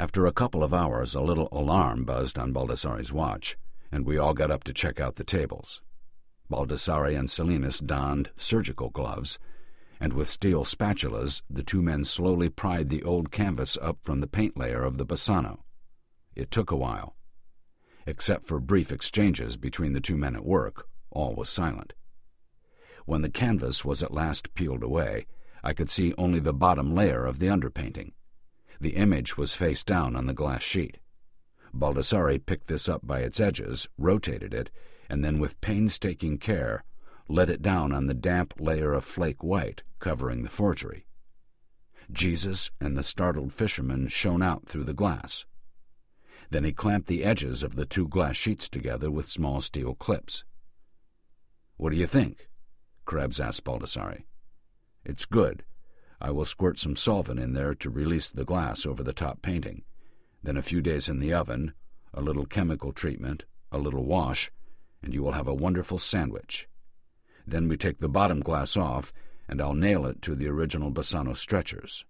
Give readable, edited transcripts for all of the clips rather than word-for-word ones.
After a couple of hours, a little alarm buzzed on Baldassarre's watch, and we all got up to check out the tables. Baldassarre and Salinas donned surgical gloves, and with steel spatulas, the two men slowly pried the old canvas up from the paint layer of the Bassano. It took a while. Except for brief exchanges between the two men at work, all was silent. When the canvas was at last peeled away, I could see only the bottom layer of the underpainting. The image was face down on the glass sheet. Baldassarre picked this up by its edges, rotated it, and then with painstaking care let it down on the damp layer of flake white covering the forgery. Jesus and the startled fisherman shone out through the glass. Then he clamped the edges of the two glass sheets together with small steel clips. "What do you think?" Krebs asked Baldassarre. "It's good. I will squirt some solvent in there to release the glass over the top painting. Then a few days in the oven, a little chemical treatment, a little wash, and you will have a wonderful sandwich. Then we take the bottom glass off, and I'll nail it to the original Bassano stretchers.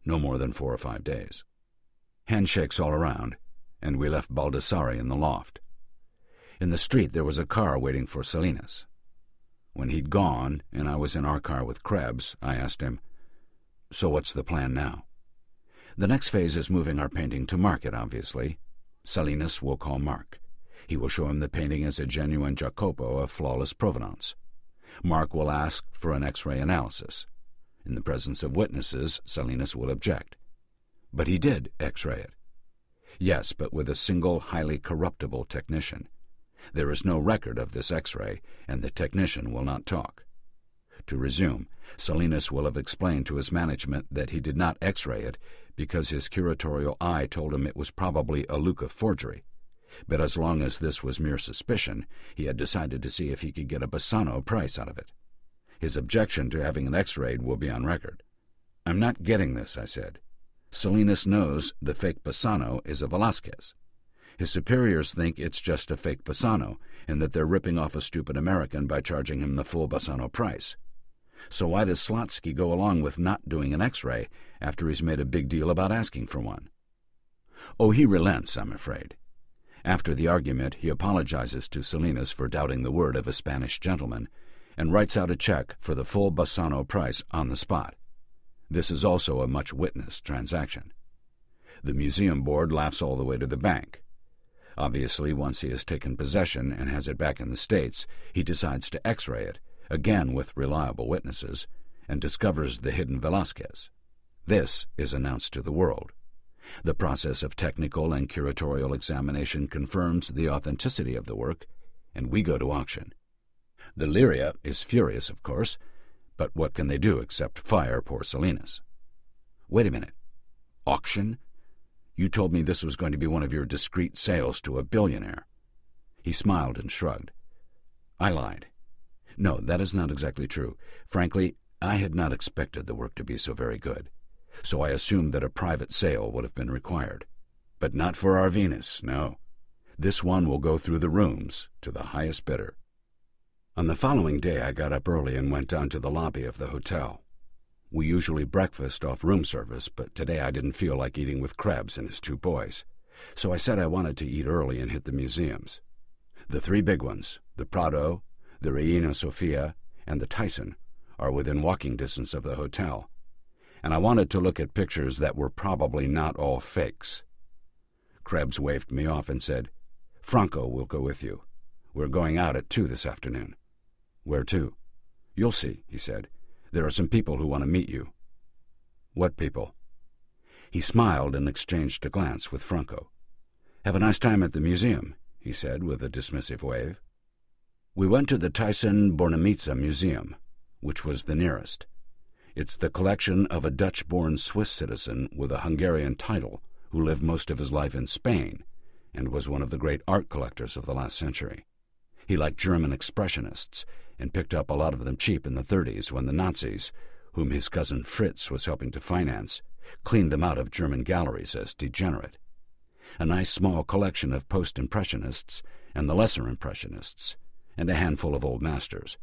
No more than 4 or 5 days." Handshakes all around, and we left Baldassarre in the loft. In the street there was a car waiting for Salinas. When he'd gone, and I was in our car with Krebs, I asked him, "So what's the plan now?" "The next phase is moving our painting to market, obviously. Salinas will call Mark. He will show him the painting as a genuine Jacopo of flawless provenance. Mark will ask for an X-ray analysis. In the presence of witnesses, Salinas will object. But he did X-ray it. Yes, but with a single highly corruptible technician. There is no record of this X-ray, and the technician will not talk. To resume, Salinas will have explained to his management that he did not X-ray it because his curatorial eye told him it was probably a Lucca forgery. But as long as this was mere suspicion, he had decided to see if he could get a Bassano price out of it. His objection to having an X-rayed will be on record. "I'm not getting this," I said. "Salinas knows the fake Bassano is a Velázquez. His superiors think it's just a fake Bassano and that they're ripping off a stupid American by charging him the full Bassano price. So why does Slotsky go along with not doing an X-ray after he's made a big deal about asking for one?" "Oh, he relents, I'm afraid. After the argument, he apologizes to Salinas for doubting the word of a Spanish gentleman and writes out a check for the full Bassano price on the spot. This is also a much-witnessed transaction. The museum board laughs all the way to the bank. Obviously, once he has taken possession and has it back in the States, he decides to X-ray it, again with reliable witnesses, and discovers the hidden Velázquez. This is announced to the world. The process of technical and curatorial examination confirms the authenticity of the work, and we go to auction. The Liria is furious, of course, but what can they do except fire poor Salinas?" "Wait a minute. Auction? You told me this was going to be one of your discreet sales to a billionaire." He smiled and shrugged. "I lied. No, that is not exactly true. Frankly, I had not expected the work to be so very good, so I assumed that a private sale would have been required. But not for our Venus, no. This one will go through the rooms to the highest bidder." On the following day I got up early and went down to the lobby of the hotel. We usually breakfast off room service, but today I didn't feel like eating with Krebs and his 2 boys, so I said I wanted to eat early and hit the museums. The 3 big ones, the Prado, the Reina Sofia, and the Thyssen, are within walking distance of the hotel, and I wanted to look at pictures that were probably not all fakes. Krebs waved me off and said, "Franco will go with you. We're going out at 2 this afternoon." "Where to?" "You'll see," he said. "There are some people who want to meet you." "What people?" He smiled and exchanged a glance with Franco. "Have a nice time at the museum," he said with a dismissive wave. We went to the Thyssen-Bornemisza Museum, which was the nearest. It's the collection of a Dutch-born Swiss citizen with a Hungarian title who lived most of his life in Spain and was one of the great art collectors of the last century. He liked German expressionists and picked up a lot of them cheap in the 30s when the Nazis, whom his cousin Fritz was helping to finance, cleaned them out of German galleries as degenerate. A nice small collection of post-impressionists and the lesser impressionists, and a handful of old masters,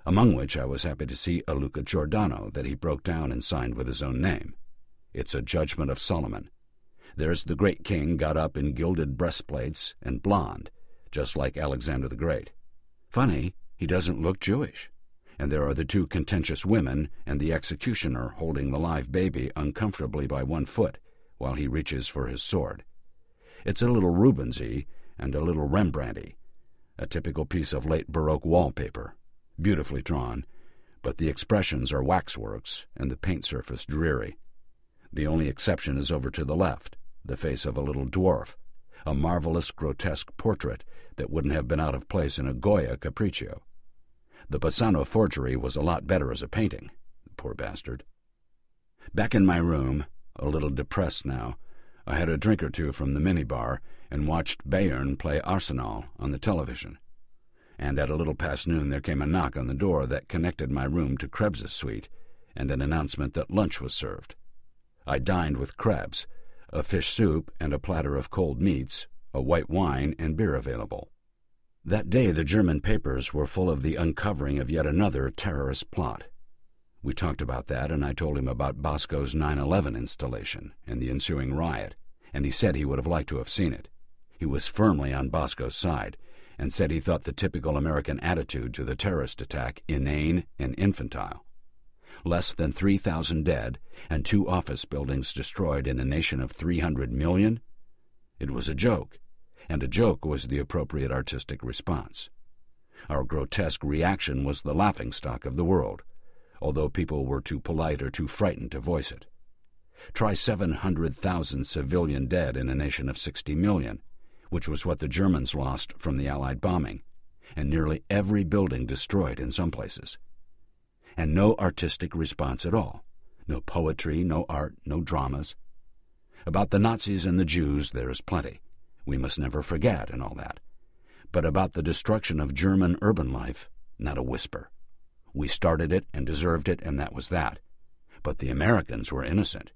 among which I was happy to see a Luca Giordano that he broke down and signed with his own name. It's a Judgment of Solomon. There's the great king got up in gilded breastplates and blonde, just like Alexander the Great. Funny, he doesn't look Jewish. And there are the two contentious women and the executioner holding the live baby uncomfortably by one foot while he reaches for his sword. It's a little Rubensy and a little Rembrandty, a typical piece of late Baroque wallpaper, beautifully drawn, but the expressions are waxworks and the paint surface dreary. The only exception is over to the left, the face of a little dwarf, a marvelous grotesque portrait that wouldn't have been out of place in a Goya capriccio. The Bassano forgery was a lot better as a painting, the poor bastard. Back in my room, a little depressed now, I had a drink or two from the minibar and watched Bayern play Arsenal on the television. And at a little past noon there came a knock on the door that connected my room to Krebs's suite, and an announcement that lunch was served. I dined with Krebs, a fish soup and a platter of cold meats, a white wine and beer available. That day the German papers were full of the uncovering of yet another terrorist plot. We talked about that, and I told him about Bosco's 9/11 installation and the ensuing riot, and he said he would have liked to have seen it. He was firmly on Bosco's side, and said he thought the typical American attitude to the terrorist attack inane and infantile. Less than 3,000 dead and 2 office buildings destroyed in a nation of 300 million? It was a joke, and a joke was the appropriate artistic response. Our grotesque reaction was the laughingstock of the world, although people were too polite or too frightened to voice it. Try 700,000 civilian dead in a nation of 60 million, which was what the Germans lost from the Allied bombing, and nearly every building destroyed in some places. And no artistic response at all. No poetry, no art, no dramas. About the Nazis and the Jews there is plenty. We must never forget and all that. But about the destruction of German urban life, not a whisper. We started it and deserved it, and that was that. But the Americans were innocent.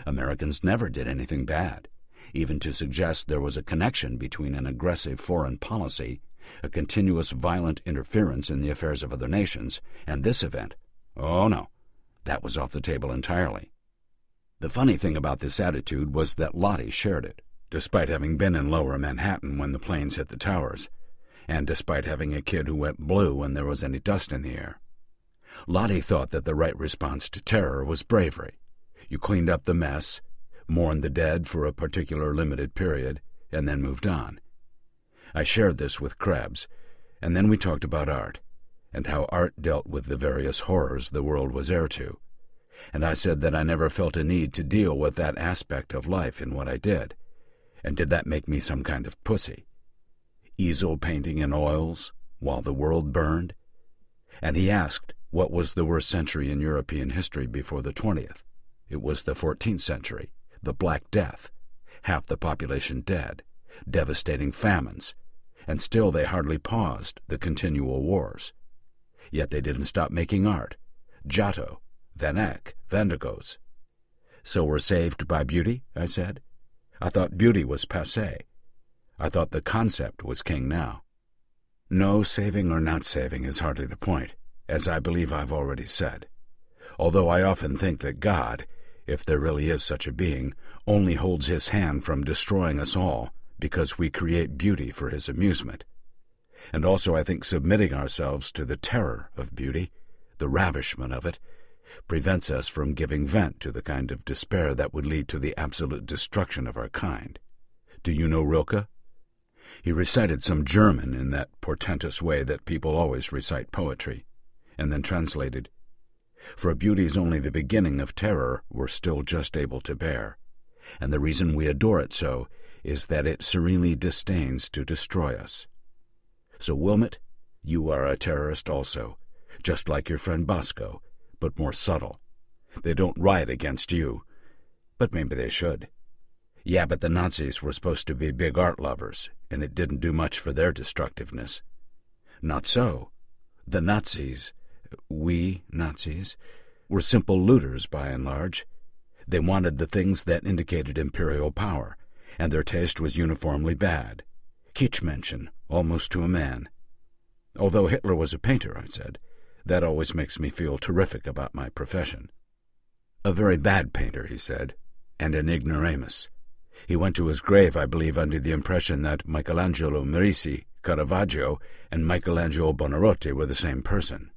Americans never did anything bad. Even to suggest there was a connection between an aggressive foreign policy, a continuous violent interference in the affairs of other nations, and this event. Oh, no, that was off the table entirely. The funny thing about this attitude was that Lottie shared it, despite having been in Lower Manhattan when the planes hit the towers, and despite having a kid who went blue when there was any dust in the air. Lottie thought that the right response to terror was bravery. You cleaned up the mess, mourned the dead for a particular limited period, and then moved on. I shared this with Krebs, and then we talked about art, and how art dealt with the various horrors the world was heir to, and I said that I never felt a need to deal with that aspect of life in what I did, and did that make me some kind of pussy? Easel painting in oils while the world burned? And he asked what was the worst century in European history before the 20th. It was the 14th century, the Black Death, half the population dead, devastating famines, and still they hardly paused the continual wars. Yet they didn't stop making art. Giotto, Van Eyck, Van der Goes. So we're saved by beauty, I said. I thought beauty was passé. I thought the concept was king now. No, saving or not saving is hardly the point, as I believe I've already said. Although I often think that God, if there really is such a being, only holds his hand from destroying us all because we create beauty for his amusement. And also I think submitting ourselves to the terror of beauty, the ravishment of it, prevents us from giving vent to the kind of despair that would lead to the absolute destruction of our kind. Do you know Rilke? He recited some German in that portentous way that people always recite poetry, and then translated, "For beauty's only the beginning of terror we're still just able to bear, and the reason we adore it so is that it serenely disdains to destroy us." So, Wilmot, you are a terrorist also, just like your friend Bosco, but more subtle. They don't riot against you, but maybe they should. Yeah, but the Nazis were supposed to be big art lovers, and it didn't do much for their destructiveness. Not so. The Nazis, we Nazis, were simple looters by and large. They wanted the things that indicated imperial power, and their taste was uniformly bad. Kitschmenschen, almost to a man. Although Hitler was a painter, I said, that always makes me feel terrific about my profession. A very bad painter, he said, and an ignoramus. He went to his grave, I believe, under the impression that Michelangelo Merisi, Caravaggio, and Michelangelo Buonarroti were the same person.